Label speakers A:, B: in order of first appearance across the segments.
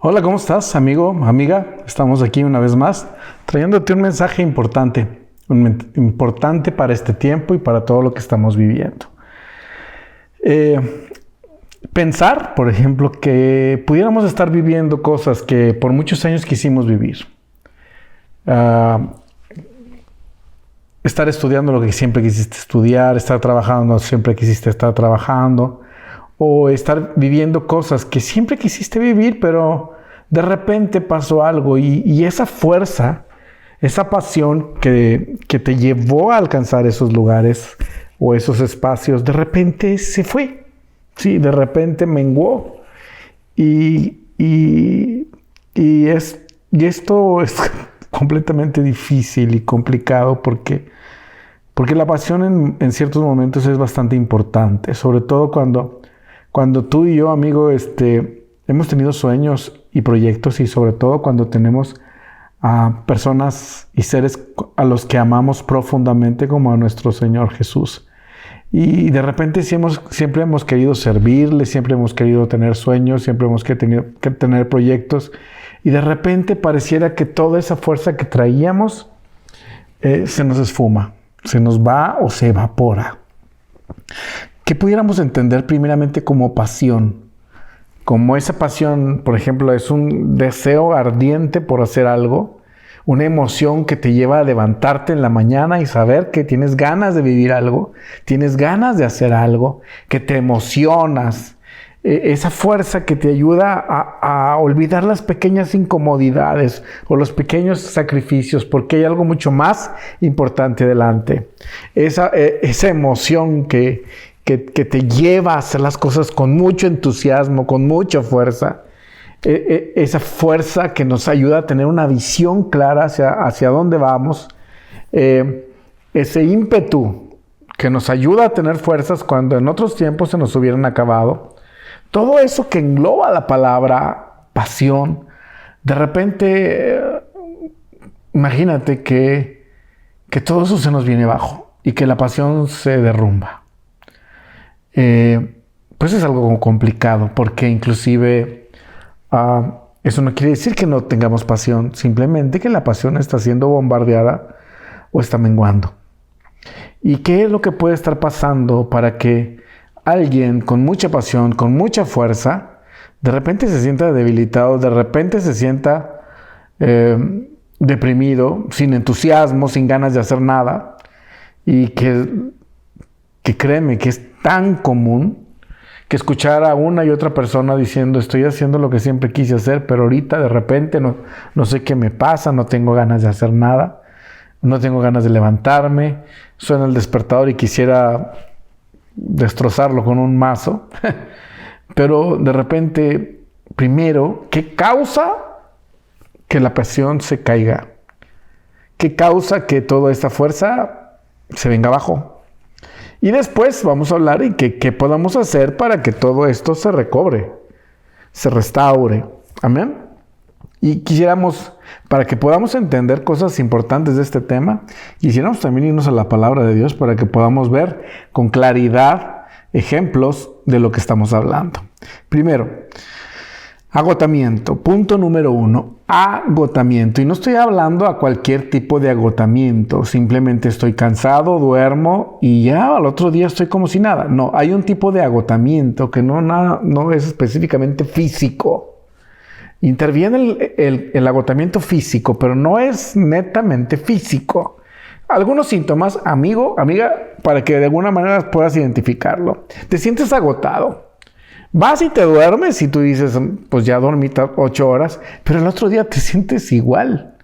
A: Hola, ¿cómo estás, amigo, amiga? Estamos aquí una vez más trayéndote un mensaje importante, importante para este tiempo y para todo lo que estamos viviendo. Pensar, por ejemplo, que pudiéramos estar viviendo cosas que por muchos años quisimos vivir. Estar estudiando lo que siempre quisiste estudiar, estar trabajando siempre quisiste estar trabajando, o estar viviendo cosas que siempre quisiste vivir, pero de repente pasó algo y esa fuerza, esa pasión que te llevó a alcanzar esos lugares o esos espacios, de repente se fue. Sí, de repente menguó. Y esto es completamente difícil y complicado porque la pasión en ciertos momentos es bastante importante, sobre todo cuando tú y yo, amigo, hemos tenido sueños y proyectos, y sobre todo cuando tenemos a personas y seres a los que amamos profundamente, como a nuestro Señor Jesús. Y de repente siempre hemos querido servirle, siempre hemos querido tener sueños, siempre hemos querido tener proyectos, y de repente pareciera que toda esa fuerza que traíamos se nos esfuma, se nos va o se evapora. ¿Qué pudiéramos entender primeramente como pasión? Como esa pasión, por ejemplo, es un deseo ardiente por hacer algo, una emoción que te lleva a levantarte en la mañana y saber que tienes ganas de vivir algo, tienes ganas de hacer algo, que te emocionas, esa fuerza que te ayuda a olvidar las pequeñas incomodidades o los pequeños sacrificios, porque hay algo mucho más importante delante. Esa emoción que te lleva a hacer las cosas con mucho entusiasmo, con mucha fuerza. Esa fuerza que nos ayuda a tener una visión clara hacia dónde vamos. Ese ímpetu que nos ayuda a tener fuerzas cuando en otros tiempos se nos hubieran acabado. Todo eso que engloba la palabra pasión, de repente, imagínate que todo eso se nos viene abajo y que la pasión se derrumba. Pues es algo complicado, porque inclusive eso no quiere decir que no tengamos pasión, simplemente que la pasión está siendo bombardeada o está menguando. ¿Y qué es lo que puede estar pasando para que alguien con mucha pasión, con mucha fuerza, de repente se sienta debilitado, de repente se sienta deprimido, sin entusiasmo, sin ganas de hacer nada? Y que créeme que es tan común que escuchar a una y otra persona diciendo: estoy haciendo lo que siempre quise hacer, pero ahorita de repente no sé qué me pasa, no tengo ganas de hacer nada, no tengo ganas de levantarme, suena el despertador y quisiera destrozarlo con un mazo. Pero de repente, primero, ¿qué causa que la pasión se caiga? ¿Qué causa que toda esta fuerza se venga abajo? Y después vamos a hablar y qué podamos hacer para que todo esto se recobre, se restaure. Amén. Y quisiéramos, para que podamos entender cosas importantes de este tema, quisiéramos también irnos a la palabra de Dios para que podamos ver con claridad ejemplos de lo que estamos hablando. Primero, agotamiento. Punto número 1, agotamiento. Y no estoy hablando a cualquier tipo de agotamiento. Simplemente estoy cansado, duermo y ya al otro día estoy como si nada. No, hay un tipo de agotamiento que no es específicamente físico. Interviene el agotamiento físico, pero no es netamente físico. Algunos síntomas, amigo, amiga, para que de alguna manera puedas identificarlo. Te sientes agotado. Vas y te duermes y tú dices: pues ya dormí 8 horas, pero el otro día te sientes igual,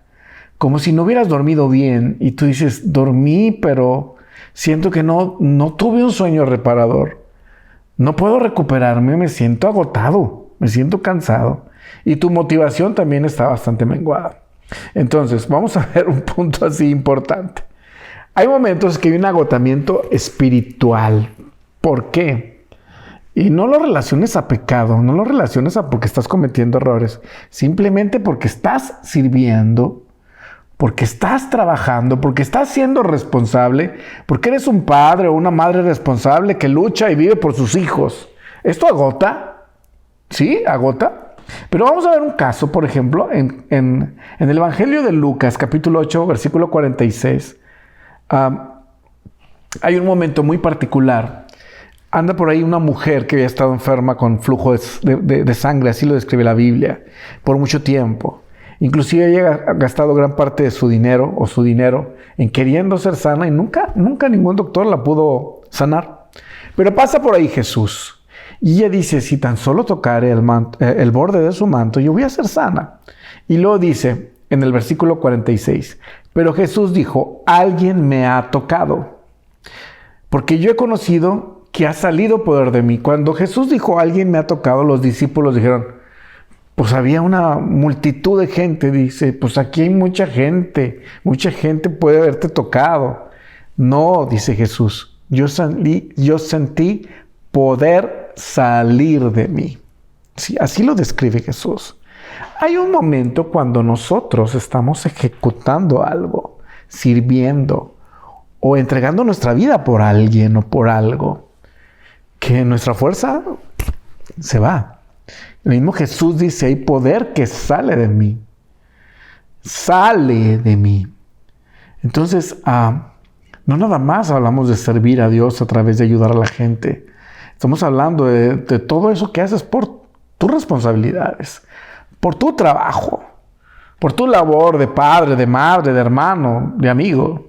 A: como si no hubieras dormido bien, y tú dices: dormí, pero siento que no tuve un sueño reparador, no puedo recuperarme, me siento agotado, me siento cansado, y tu motivación también está bastante menguada. Entonces, vamos a ver un punto así importante. Hay momentos que hay un agotamiento espiritual. ¿Por qué? Y no lo relaciones a pecado, no lo relaciones a porque estás cometiendo errores, simplemente porque estás sirviendo, porque estás trabajando, porque estás siendo responsable, porque eres un padre o una madre responsable que lucha y vive por sus hijos. ¿Esto agota? ¿Sí? ¿Agota? Pero vamos a ver un caso, por ejemplo, en el Evangelio de Lucas, capítulo 8, versículo 46. Hay un momento muy particular. Anda por ahí una mujer que había estado enferma con flujo de sangre, así lo describe la Biblia, por mucho tiempo. Inclusive ella ha gastado gran parte de su dinero en queriendo ser sana y nunca ningún doctor la pudo sanar. Pero pasa por ahí Jesús y ella dice, si tan solo tocare el borde de su manto, yo voy a ser sana. Y luego dice en el versículo 46, pero Jesús dijo, alguien me ha tocado, porque yo he conocido que ha salido poder de mí. Cuando Jesús dijo, alguien me ha tocado, los discípulos dijeron, pues había una multitud de gente, dice, pues aquí hay mucha gente puede haberte tocado. No, dice Jesús, yo sentí poder salir de mí. Sí, así lo describe Jesús. Hay un momento cuando nosotros estamos ejecutando algo, sirviendo o entregando nuestra vida por alguien o por algo, que nuestra fuerza se va. El mismo Jesús dice, hay poder que sale de mí. Sale de mí. Entonces, no nada más hablamos de servir a Dios a través de ayudar a la gente. Estamos hablando de todo eso que haces por tus responsabilidades, por tu trabajo, por tu labor de padre, de madre, de hermano, de amigo.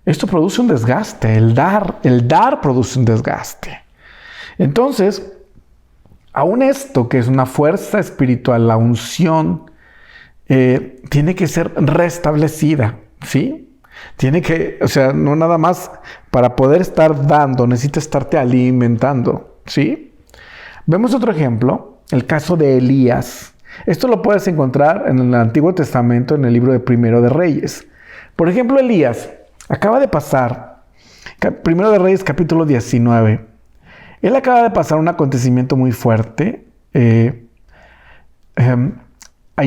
A: Esto produce un desgaste. El dar produce un desgaste. Entonces, aún esto, que es una fuerza espiritual, la unción, tiene que ser restablecida, ¿sí? No nada más para poder estar dando, necesitas estarte alimentando, ¿sí? Vemos otro ejemplo, el caso de Elías. Esto lo puedes encontrar en el Antiguo Testamento, en el libro de Primero de Reyes. Por ejemplo, Elías acaba de pasar, Primero de Reyes, capítulo 19. Él acaba de pasar un acontecimiento muy fuerte ahí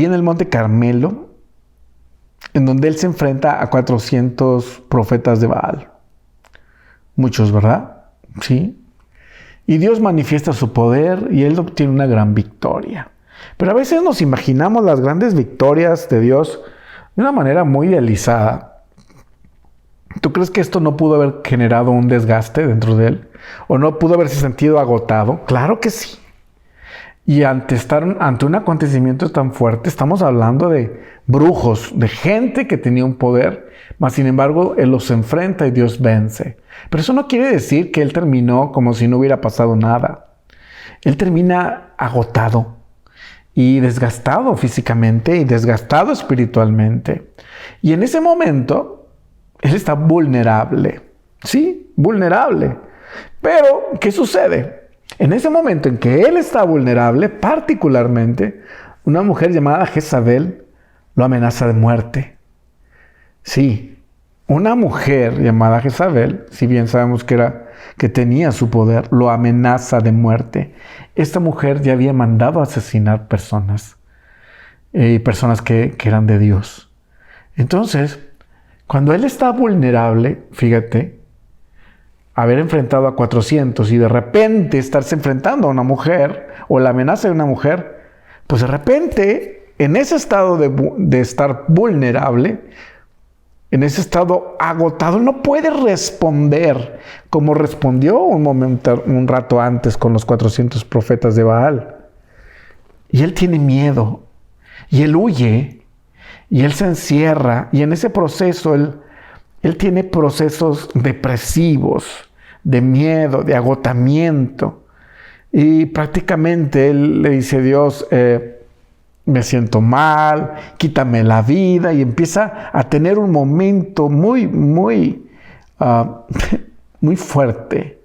A: en el Monte Carmelo, en donde él se enfrenta a 400 profetas de Baal. Muchos, ¿verdad? Sí. Y Dios manifiesta su poder y él obtiene una gran victoria. Pero a veces nos imaginamos las grandes victorias de Dios de una manera muy idealizada. ¿Tú crees que esto no pudo haber generado un desgaste dentro de él? ¿O no pudo haberse sentido agotado? Claro que sí. Y ante un acontecimiento tan fuerte, estamos hablando de brujos, de gente que tenía un poder, mas sin embargo, él los enfrenta y Dios vence. Pero eso no quiere decir que él terminó como si no hubiera pasado nada. Él termina agotado y desgastado físicamente y desgastado espiritualmente. Y en ese momento, él está vulnerable. Sí, vulnerable. Pero, ¿qué sucede? En ese momento en que él está vulnerable, particularmente, una mujer llamada Jezabel lo amenaza de muerte. Sí, una mujer llamada Jezabel, si bien sabemos que tenía su poder, lo amenaza de muerte. Esta mujer ya había mandado a asesinar personas, personas que eran de Dios. Entonces, cuando él está vulnerable, fíjate, haber enfrentado a 400 y de repente estarse enfrentando a una mujer o la amenaza de una mujer, pues de repente, en ese estado de estar vulnerable, en ese estado agotado, no puede responder como respondió un rato antes con los 400 profetas de Baal. Y él tiene miedo, y él huye, y él se encierra, y en ese proceso él tiene procesos depresivos, de miedo, de agotamiento. Y prácticamente él le dice a Dios, me siento mal, quítame la vida, y empieza a tener un momento muy fuerte.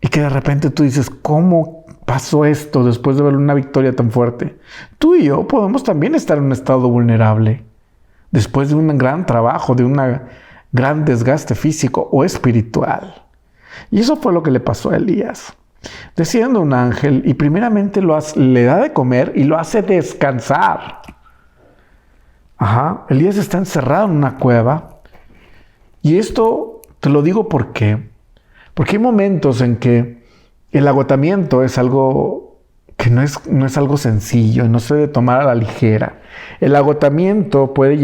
A: Y que de repente tú dices, ¿cómo pasó esto después de ver una victoria tan fuerte? Tú y yo podemos también estar en un estado vulnerable después de un gran trabajo, de un gran desgaste físico o espiritual. Y eso fue lo que le pasó a Elías. Desciende un ángel y primeramente le da de comer y lo hace descansar. Elías está encerrado en una cueva. Y esto te lo digo porque hay momentos en que el agotamiento es algo que no es algo sencillo y no se debe tomar a la ligera. El agotamiento puede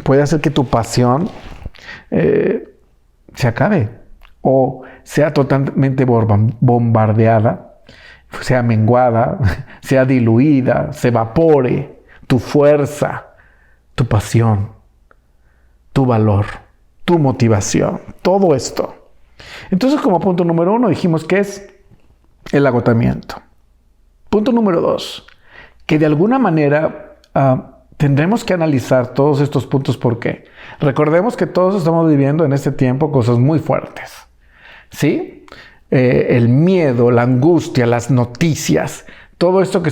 A: puede hacer que tu pasión se acabe o sea totalmente bombardeada, sea menguada, sea diluida, se evapore tu fuerza, tu pasión, tu valor, tu motivación, todo esto. Entonces, como punto número 1 dijimos que es el agotamiento. Punto número 2, que de alguna manera tendremos que analizar todos estos puntos. ¿Por qué? Recordemos que todos estamos viviendo en este tiempo cosas muy fuertes, ¿sí? El miedo, la angustia, las noticias, todo esto que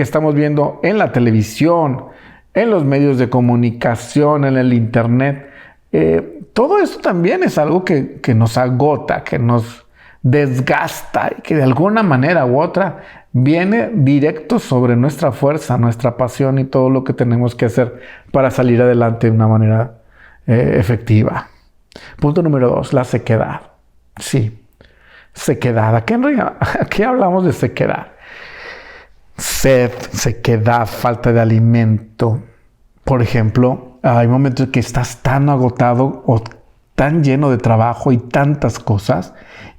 A: estamos viendo en la televisión, en los medios de comunicación, en el internet, todo esto también es algo que nos agota, que nos desgasta y que de alguna manera u otra viene directo sobre nuestra fuerza, nuestra pasión y todo lo que tenemos que hacer para salir adelante de una manera efectiva. Punto número 2, la sequedad. Sí, sequedad. ¿A qué hablamos de sequedad? Sed, sequedad, falta de alimento. Por ejemplo, hay momentos en que estás tan agotado o tan lleno de trabajo y tantas cosas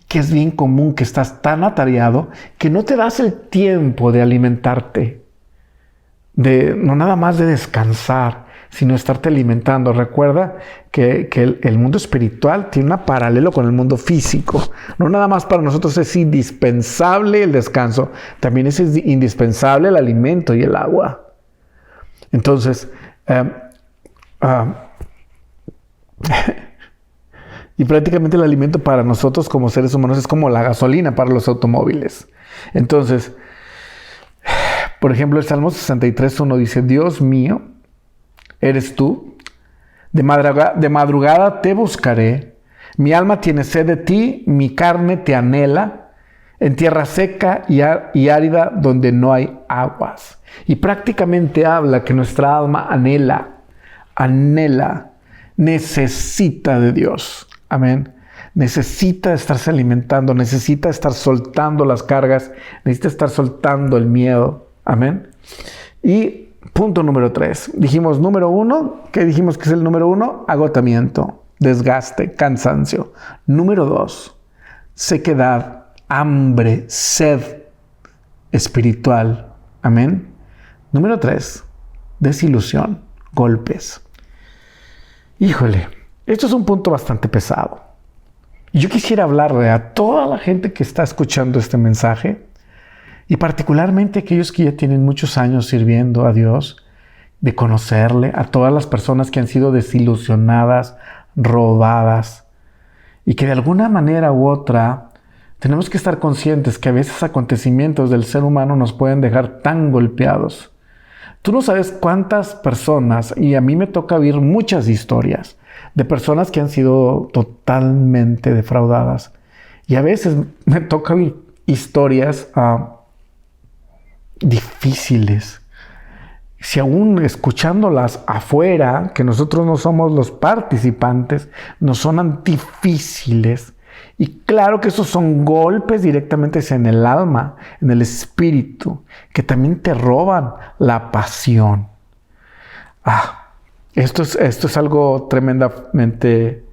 A: que es bien común que estás tan atareado que no te das el tiempo de alimentarte, no nada más de descansar, sino estarte alimentando. Recuerda que el mundo espiritual tiene un paralelo con el mundo físico. No nada más para nosotros es indispensable el descanso, también es indispensable el alimento y el agua. Entonces, y prácticamente el alimento para nosotros como seres humanos es como la gasolina para los automóviles. Entonces, por ejemplo, el Salmo 63:1 dice: Dios mío, eres tú, de madrugada te buscaré, mi alma tiene sed de ti, mi carne te anhela, en tierra seca y árida donde no hay aguas. Y prácticamente habla que nuestra alma anhela, necesita de Dios. Amén. Necesita estarse alimentando, necesita estar soltando las cargas, necesita estar soltando el miedo. Amén. Y punto número 3. Dijimos número 1, ¿qué dijimos que es el número 1? Agotamiento, desgaste, cansancio. Número 2, sequedad, hambre, sed espiritual. Amén. Número 3, desilusión, golpes. Híjole, esto es un punto bastante pesado. Yo quisiera hablarle a toda la gente que está escuchando este mensaje, y particularmente aquellos que ya tienen muchos años sirviendo a Dios, de conocerle, a todas las personas que han sido desilusionadas, robadas, y que de alguna manera u otra tenemos que estar conscientes que a veces acontecimientos del ser humano nos pueden dejar tan golpeados. Tú no sabes cuántas personas, y a mí me toca oír muchas historias de personas que han sido totalmente defraudadas. Y a veces me toca oír historias difíciles. Si aún escuchándolas afuera, que nosotros no somos los participantes, nos son difíciles. Y claro que esos son golpes directamente en el alma, en el espíritu, que también te roban la pasión. Esto es algo tremendamente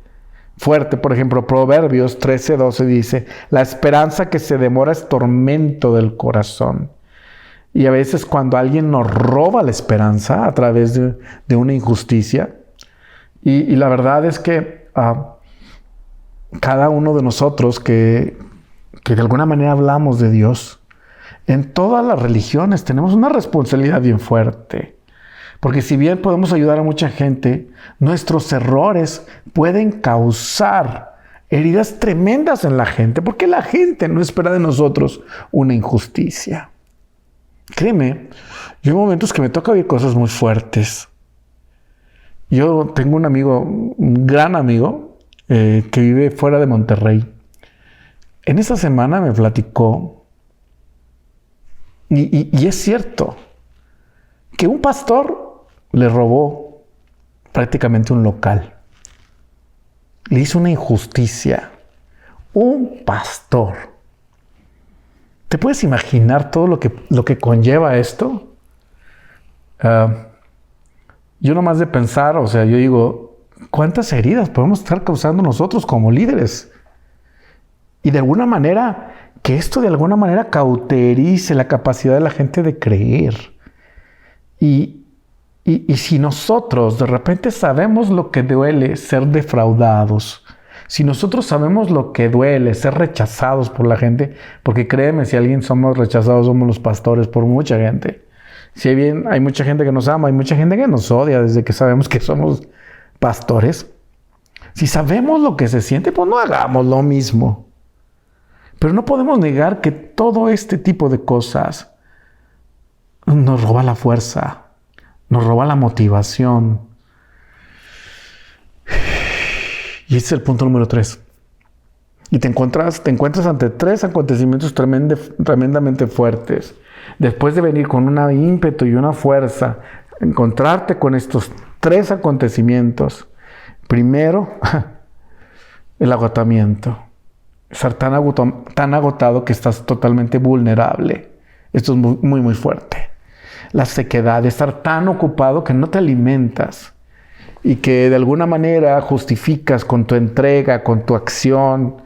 A: fuerte. Por ejemplo, Proverbios 13:12 dice: la esperanza que se demora es tormento del corazón. Y a veces cuando alguien nos roba la esperanza a través de una injusticia, y la verdad es que cada uno de nosotros que de alguna manera hablamos de Dios, en todas las religiones tenemos una responsabilidad bien fuerte. Porque si bien podemos ayudar a mucha gente, nuestros errores pueden causar heridas tremendas en la gente, porque la gente no espera de nosotros una injusticia. Créeme, yo hay momentos que me toca oír cosas muy fuertes. Yo tengo un amigo, un gran amigo, que vive fuera de Monterrey. En esta semana me platicó, y es cierto, que un pastor le robó prácticamente un local. Le hizo una injusticia. Un pastor. ¿Te puedes imaginar todo lo que conlleva esto? Yo nomás de pensar, o sea, yo digo, ¿cuántas heridas podemos estar causando nosotros como líderes? Y de alguna manera, que esto de alguna manera cauterice la capacidad de la gente de creer. Y si nosotros de repente sabemos lo que duele ser defraudados, si nosotros sabemos lo que duele ser rechazados por la gente, porque créeme, si alguien somos rechazados, somos los pastores por mucha gente. Si bien hay mucha gente que nos ama, hay mucha gente que nos odia desde que sabemos que somos pastores. Si sabemos lo que se siente, pues no hagamos lo mismo. Pero no podemos negar que todo este tipo de cosas nos roba la fuerza, nos roba la motivación. Y ese es el punto número 3. Y te encuentras ante 3 acontecimientos tremendamente fuertes. Después de venir con un ímpetu y una fuerza, encontrarte con estos 3 acontecimientos. Primero, el agotamiento. Estar tan agotado que estás totalmente vulnerable. Esto es muy, muy fuerte. La sequedad, estar tan ocupado que no te alimentas. Y que de alguna manera justificas con tu entrega, con tu acción,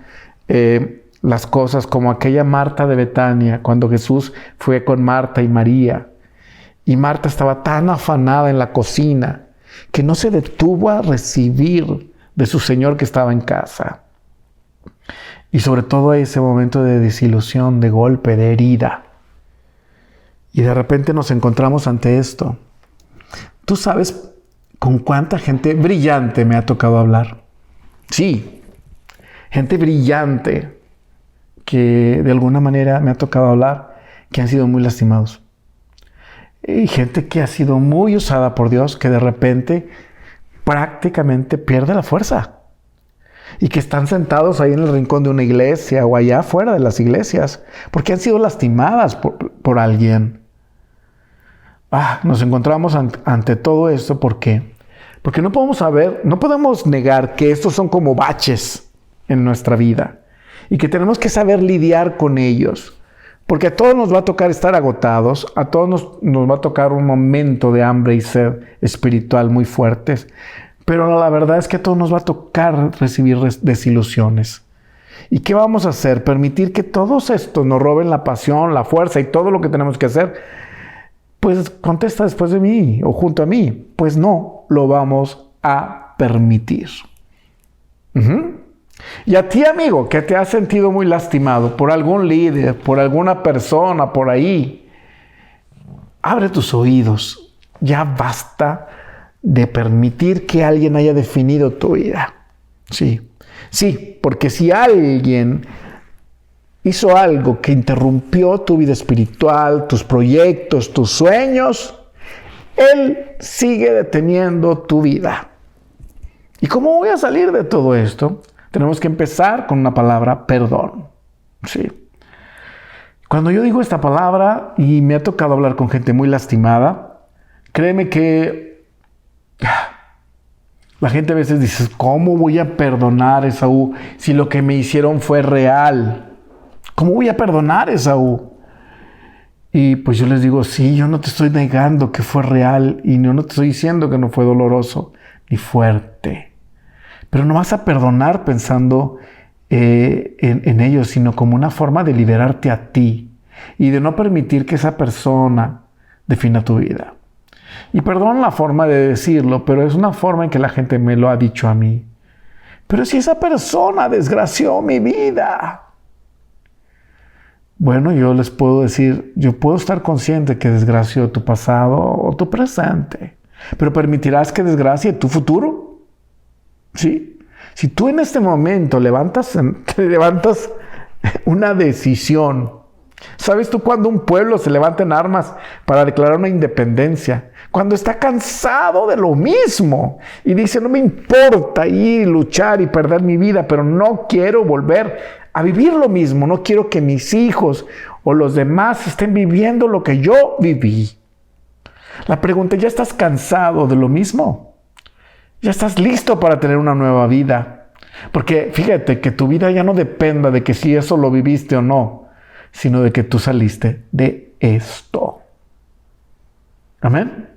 A: las cosas, como aquella Marta de Betania, cuando Jesús fue con Marta y María. Y Marta estaba tan afanada en la cocina que no se detuvo a recibir de su Señor que estaba en casa. Y sobre todo ese momento de desilusión, de golpe, de herida. Y de repente nos encontramos ante esto. Tú sabes con cuánta gente brillante me ha tocado hablar. Sí, gente brillante que de alguna manera me ha tocado hablar, que han sido muy lastimados. Y gente que ha sido muy usada por Dios, que de repente prácticamente pierde la fuerza. Y que están sentados ahí en el rincón de una iglesia o allá afuera de las iglesias, porque han sido lastimadas por alguien. Nos encontramos ante todo esto porque no podemos negar que estos son como baches en nuestra vida y que tenemos que saber lidiar con ellos, porque a todos nos va a tocar estar agotados, a todos nos va a tocar un momento de hambre y sed espiritual muy fuertes, pero la verdad es que a todos nos va a tocar recibir desilusiones. ¿Y qué vamos a hacer? ¿Permitir que todos estos nos roben la pasión, la fuerza y todo lo que tenemos que hacer? Pues contesta después de mí o junto a mí. Pues no lo vamos a permitir. Y a ti, amigo, que te has sentido muy lastimado por algún líder, por alguna persona por ahí, abre tus oídos. Ya basta de permitir que alguien haya definido tu vida. Sí, porque si alguien hizo algo que interrumpió tu vida espiritual, tus proyectos, tus sueños, él sigue deteniendo tu vida. ¿Y cómo voy a salir de todo esto? Tenemos que empezar con una palabra: perdón. Sí. Cuando yo digo esta palabra, y me ha tocado hablar con gente muy lastimada, créeme que la gente a veces dice: ¿cómo voy a perdonar, Esaú, si lo que me hicieron fue real? ¿Cómo voy a perdonar, Esaú? Y pues yo les digo: sí, yo no te estoy negando que fue real y no te estoy diciendo que no fue doloroso ni fuerte. Pero no vas a perdonar pensando en ellos, sino como una forma de liberarte a ti y de no permitir que esa persona defina tu vida. Y perdón la forma de decirlo, pero es una forma en que la gente me lo ha dicho a mí. Pero si esa persona desgració mi vida. Bueno, yo les puedo decir, yo puedo estar consciente que desgració tu pasado o tu presente, pero ¿permitirás que desgracie tu futuro? ¿Sí? Si tú en este momento levantas una decisión, ¿sabes tú cuando un pueblo se levanta en armas para declarar una independencia? Cuando está cansado de lo mismo y dice: no me importa ir, luchar y perder mi vida, pero no quiero volver a vivir lo mismo. No quiero que mis hijos o los demás estén viviendo lo que yo viví. La pregunta: ¿ya estás cansado de lo mismo? ¿Ya estás listo para tener una nueva vida? Porque fíjate que tu vida ya no dependa de que si eso lo viviste o no, sino de que tú saliste de esto. Amén.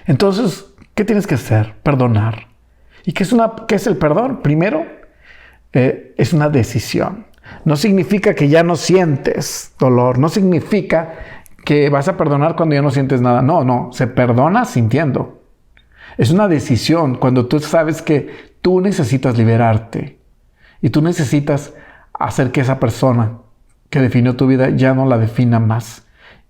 A: Entonces, ¿qué tienes que hacer? Perdonar. ¿Y qué es el perdón? Primero, es una decisión. No significa que ya no sientes dolor. No significa que vas a perdonar cuando ya no sientes nada. No, se perdona sintiendo. Es una decisión cuando tú sabes que tú necesitas liberarte y tú necesitas hacer que esa persona que definió tu vida ya no la defina más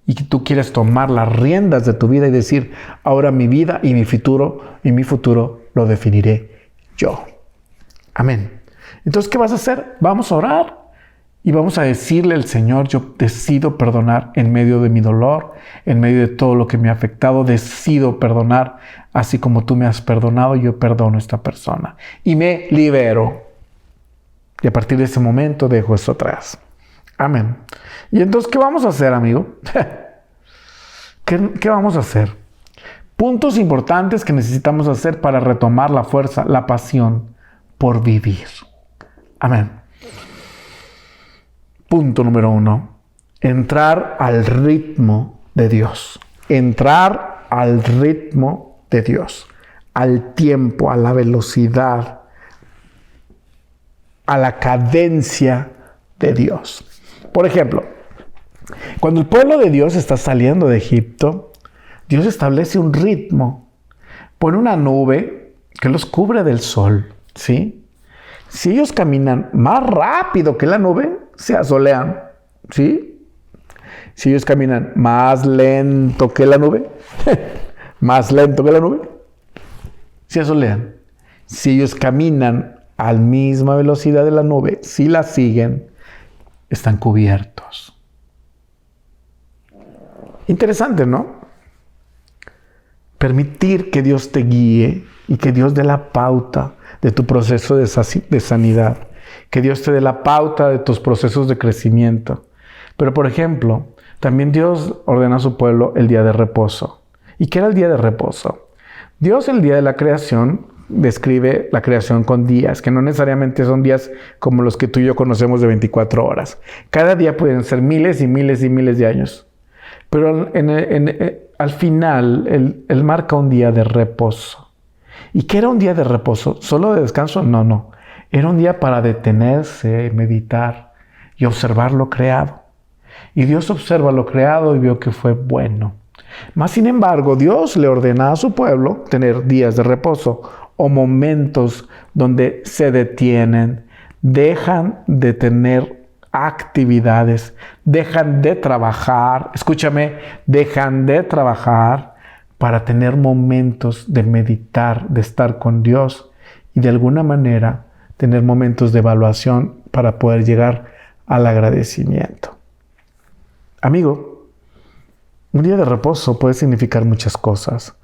A: y que tú quieres tomar las riendas de tu vida y decir, ahora mi vida y mi futuro lo definiré yo. Amén. Entonces, ¿qué vas a hacer? Vamos a orar y vamos a decirle al Señor, yo decido perdonar en medio de mi dolor, en medio de todo lo que me ha afectado, decido perdonar, así como tú me has perdonado, yo perdono a esta persona y me libero. Y a partir de ese momento dejo eso atrás. Amén. Y entonces, ¿qué vamos a hacer, amigo? ¿Qué vamos a hacer? Puntos importantes que necesitamos hacer para retomar la fuerza, la pasión por vivir. Amén. Punto número 1. Entrar al ritmo de Dios. Entrar al ritmo de Dios. Al tiempo, a la velocidad, a la cadencia de Dios. Por ejemplo, cuando el pueblo de Dios está saliendo de Egipto, Dios establece un ritmo. Pone una nube que los cubre del sol, ¿sí? Si ellos caminan más rápido que la nube, se asolean, ¿sí? Si ellos caminan más lento que la nube, se asolean. Si ellos caminan a la misma velocidad de la nube, si la siguen, están cubiertos. Interesante, ¿no? Permitir que Dios te guíe y que Dios dé la pauta de tu proceso de sanidad, que Dios te dé la pauta de tus procesos de crecimiento. Pero, por ejemplo, también Dios ordena a su pueblo el día de reposo. ¿Y qué era el día de reposo? Dios, el día de la creación, describe la creación con días, que no necesariamente son días como los que tú y yo conocemos de 24 horas. Cada día pueden ser miles y miles y miles de años. Pero al final, Él marca un día de reposo. ¿Y qué era un día de reposo? ¿Solo de descanso? No. Era un día para detenerse, meditar y observar lo creado. Y Dios observa lo creado y vio que fue bueno. Mas, sin embargo, Dios le ordena a su pueblo tener días de reposo o momentos donde se detienen, dejan de tener actividades, dejan de trabajar, escúchame, dejan de trabajar para tener momentos de meditar, de estar con Dios y de alguna manera tener momentos de evaluación para poder llegar al agradecimiento. Amigo, un día de reposo puede significar muchas cosas,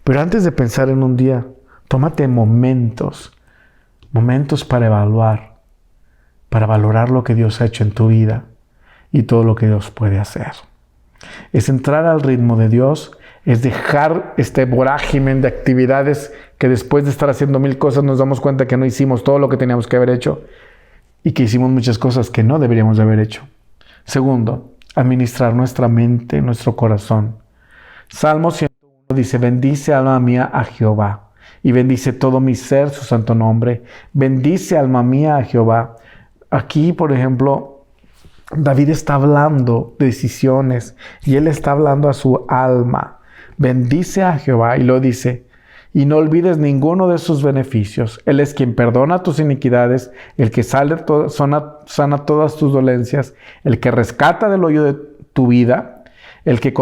A: pero antes de pensar en un día, tómate momentos para evaluar, para valorar lo que Dios ha hecho en tu vida y todo lo que Dios puede hacer. Es entrar al ritmo de Dios, es dejar este vorágine de actividades que después de estar haciendo 1000 cosas nos damos cuenta que no hicimos todo lo que teníamos que haber hecho y que hicimos muchas cosas que no deberíamos de haber hecho. Segundo, administrar nuestra mente, nuestro corazón. Salmo 101 dice, bendice alma mía a Jehová y bendice todo mi ser su santo nombre. Bendice alma mía a Jehová. Aquí, por ejemplo, David está hablando de decisiones y él está hablando a su alma. Bendice a Jehová y lo dice, y no olvides ninguno de sus beneficios. Él es quien perdona tus iniquidades, el que sana todas tus dolencias, el que rescata del hoyo de tu vida, el que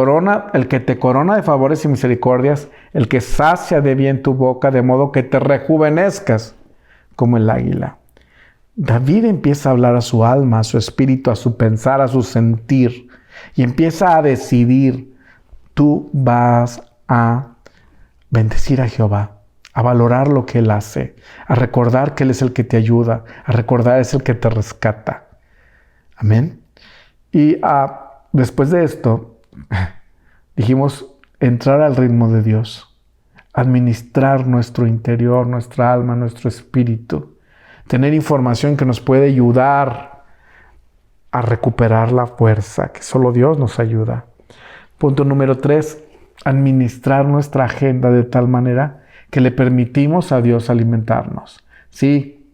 A: te corona de favores y misericordias, el que sacia de bien tu boca, de modo que te rejuvenezcas como el águila. David empieza a hablar a su alma, a su espíritu, a su pensar, a su sentir, y empieza a decidir, tú vas a bendecir a Jehová, a valorar lo que Él hace, a recordar que Él es el que te ayuda, a recordar que es el que te rescata. Amén. Y después de esto, dijimos entrar al ritmo de Dios, administrar nuestro interior, nuestra alma, nuestro espíritu, tener información que nos puede ayudar a recuperar la fuerza, que solo Dios nos ayuda. Punto número 3, administrar nuestra agenda de tal manera que le permitimos a Dios alimentarnos. Sí,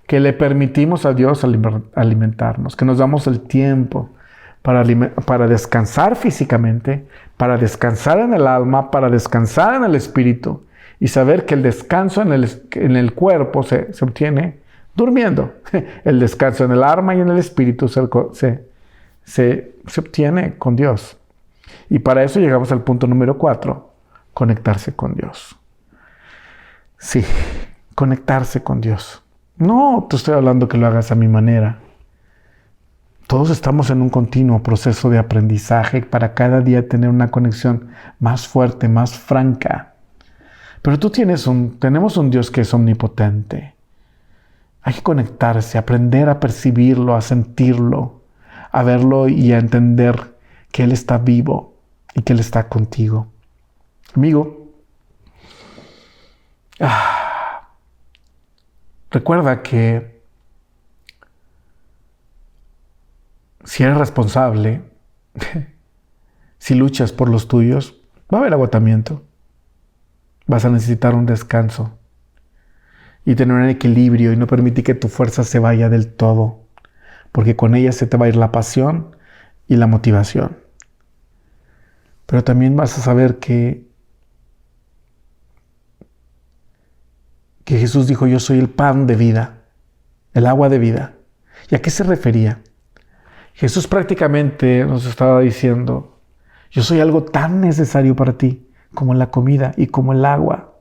A: que le permitimos a Dios alimentarnos, que nos damos el tiempo para descansar físicamente, para descansar en el alma, para descansar en el espíritu y saber que el descanso en el cuerpo se obtiene durmiendo. El descanso en el alma y en el espíritu se obtiene con Dios. Y para eso llegamos al punto número 4, conectarse con Dios. Sí, conectarse con Dios. No te estoy hablando que lo hagas a mi manera. Todos estamos en un continuo proceso de aprendizaje para cada día tener una conexión más fuerte, más franca. Pero tenemos un Dios que es omnipotente. Hay que conectarse, aprender a percibirlo, a sentirlo, a verlo y a entender que Él está vivo y que Él está contigo. Amigo, recuerda que si eres responsable, si luchas por los tuyos, va a haber agotamiento. Vas a necesitar un descanso y tener un equilibrio y no permitir que tu fuerza se vaya del todo, porque con ella se te va a ir la pasión y la motivación. Pero también vas a saber que Jesús dijo: yo soy el pan de vida, el agua de vida. ¿Y a qué se refería? Jesús prácticamente nos estaba diciendo: yo soy algo tan necesario para ti como la comida y como el agua.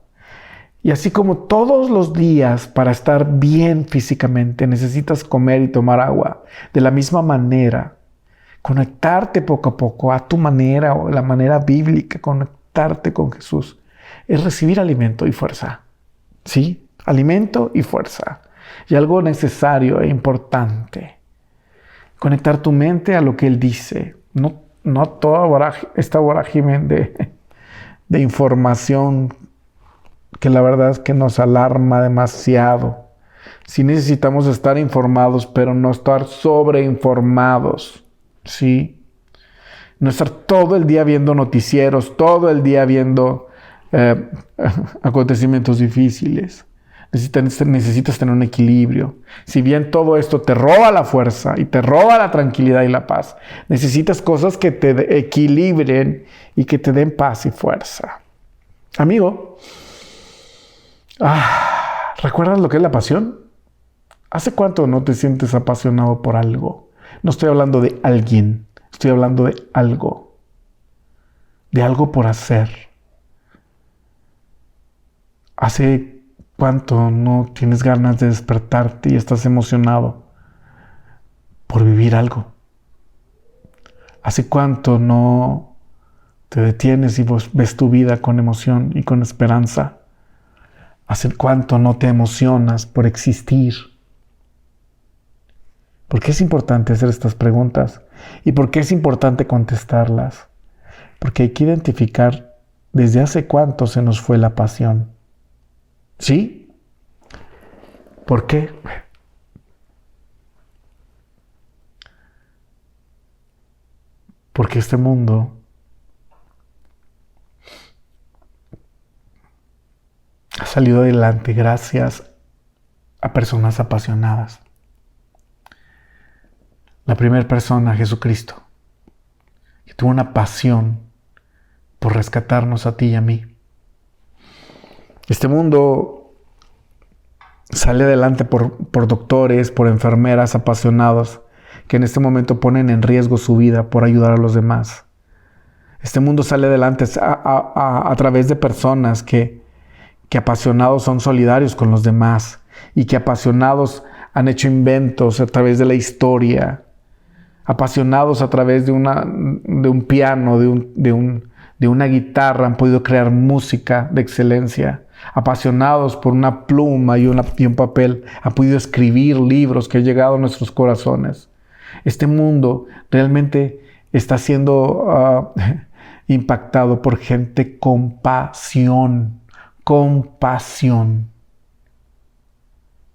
A: Y así como todos los días para estar bien físicamente necesitas comer y tomar agua, de la misma manera, conectarte poco a poco a tu manera o la manera bíblica, conectarte con Jesús, es recibir alimento y fuerza. ¿Sí? Alimento y fuerza. Y algo necesario e importante. Conectar tu mente a lo que Él dice. No toda esta vorágine de información que la verdad es que nos alarma demasiado. Sí necesitamos estar informados, pero no estar sobreinformados. ¿Sí? No estar todo el día viendo noticieros, todo el día viendo acontecimientos difíciles. Necesitas tener un equilibrio. Si bien todo esto te roba la fuerza y te roba la tranquilidad y la paz, necesitas cosas que te equilibren y que te den paz y fuerza. Amigo, ¿recuerdas lo que es la pasión? ¿Hace cuánto no te sientes apasionado por algo? No estoy hablando de alguien, estoy hablando de algo por hacer. ¿Hace cuánto no tienes ganas de despertarte y estás emocionado por vivir algo? ¿Hace cuánto no te detienes y ves tu vida con emoción y con esperanza? ¿Hace cuánto no te emocionas por existir? ¿Por qué es importante hacer estas preguntas? ¿Y por qué es importante contestarlas? Porque hay que identificar desde hace cuánto se nos fue la pasión. ¿Sí? ¿Por qué? Porque este mundo ha salido adelante gracias a personas apasionadas. La primera persona, Jesucristo, que tuvo una pasión por rescatarnos a ti y a mí. Este mundo sale adelante por doctores, por enfermeras apasionados que en este momento ponen en riesgo su vida por ayudar a los demás. Este mundo sale adelante a través de personas que apasionados son solidarios con los demás y que apasionados han hecho inventos a través de la historia, apasionados a través de un piano, de una guitarra, han podido crear música de excelencia. Apasionados por una pluma y un papel, han podido escribir libros que han llegado a nuestros corazones. Este mundo realmente está siendo impactado por gente con pasión.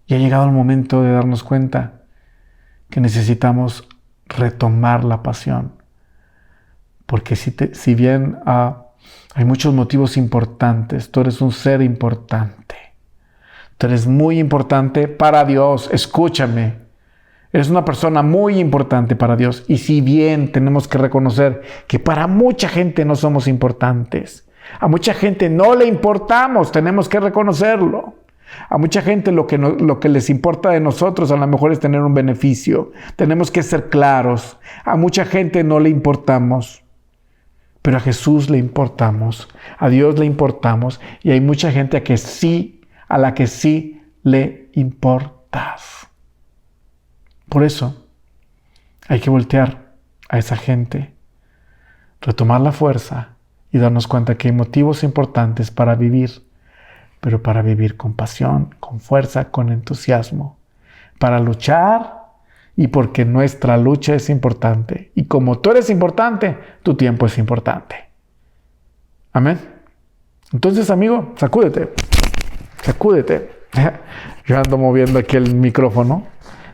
A: Y ha llegado el momento de darnos cuenta que necesitamos retomar la pasión. Porque si bien hay muchos motivos importantes, tú eres un ser importante. Tú eres muy importante para Dios. Escúchame. Eres una persona muy importante para Dios. Y si bien tenemos que reconocer que para mucha gente no somos importantes, a mucha gente no le importamos, tenemos que reconocerlo. A mucha gente lo que les importa de nosotros a lo mejor es tener un beneficio. Tenemos que ser claros. A mucha gente no le importamos, pero a Jesús le importamos, a Dios le importamos, y hay mucha gente a la que sí le importas. Por eso hay que voltear a esa gente, retomar la fuerza y darnos cuenta que hay motivos importantes para vivir, pero para vivir con pasión, con fuerza, con entusiasmo, para luchar y porque nuestra lucha es importante. Y como tú eres importante, tu tiempo es importante. Amén. Entonces, amigo, sacúdete. Yo ando moviendo aquí el micrófono.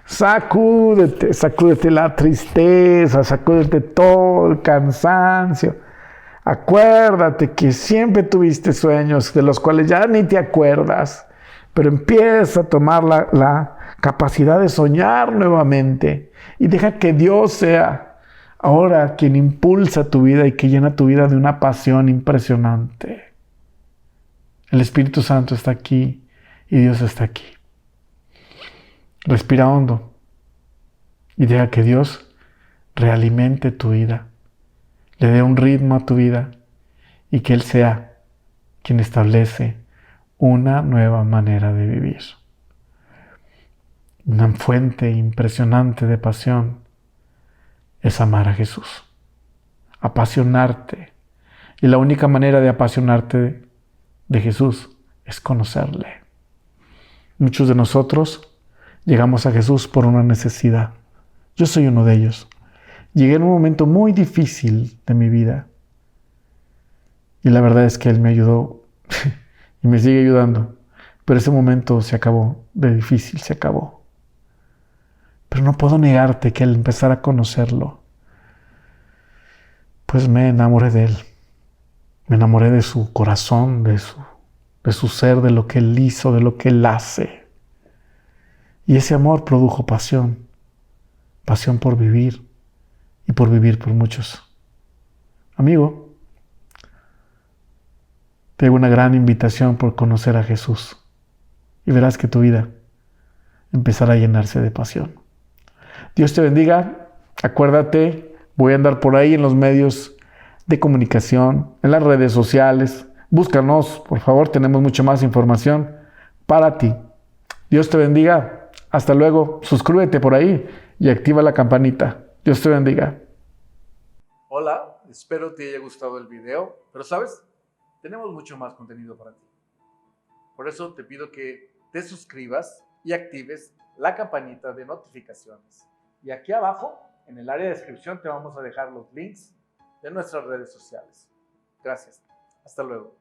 A: Sacúdete la tristeza, sacúdete todo el cansancio. Acuérdate que siempre tuviste sueños de los cuales ya ni te acuerdas, pero empieza a tomar la capacidad de soñar nuevamente y deja que Dios sea ahora quien impulsa tu vida y que llena tu vida de una pasión impresionante. El Espíritu Santo está aquí y Dios está aquí. Respira hondo y deja que Dios realimente tu vida, le dé un ritmo a tu vida y que Él sea quien establece una nueva manera de vivir. Una fuente impresionante de pasión es amar a Jesús, apasionarte. Y la única manera de apasionarte de Jesús es conocerle. Muchos de nosotros llegamos a Jesús por una necesidad. Yo soy uno de ellos. Llegué en un momento muy difícil de mi vida. Y la verdad es que Él me ayudó y me sigue ayudando. Pero ese momento se acabó, de difícil se acabó. Pero no puedo negarte que al empezar a conocerlo, pues me enamoré de Él. Me enamoré de su corazón, de su ser, de lo que Él hizo, de lo que Él hace. Y ese amor produjo pasión. Pasión por vivir y por vivir por muchos. Amigo, te hago una gran invitación por conocer a Jesús y verás que tu vida empezará a llenarse de pasión. Dios te bendiga. Acuérdate, voy a andar por ahí en los medios de comunicación, en las redes sociales. Búscanos, por favor, tenemos mucha más información para ti. Dios te bendiga. Hasta luego. Suscríbete por ahí y activa la campanita. Dios te bendiga.
B: Hola, espero te haya gustado el video, pero ¿sabes? Tenemos mucho más contenido para ti. Por eso te pido que te suscribas y actives la campanita de notificaciones. Y aquí abajo, en el área de descripción, te vamos a dejar los links de nuestras redes sociales. Gracias. Hasta luego.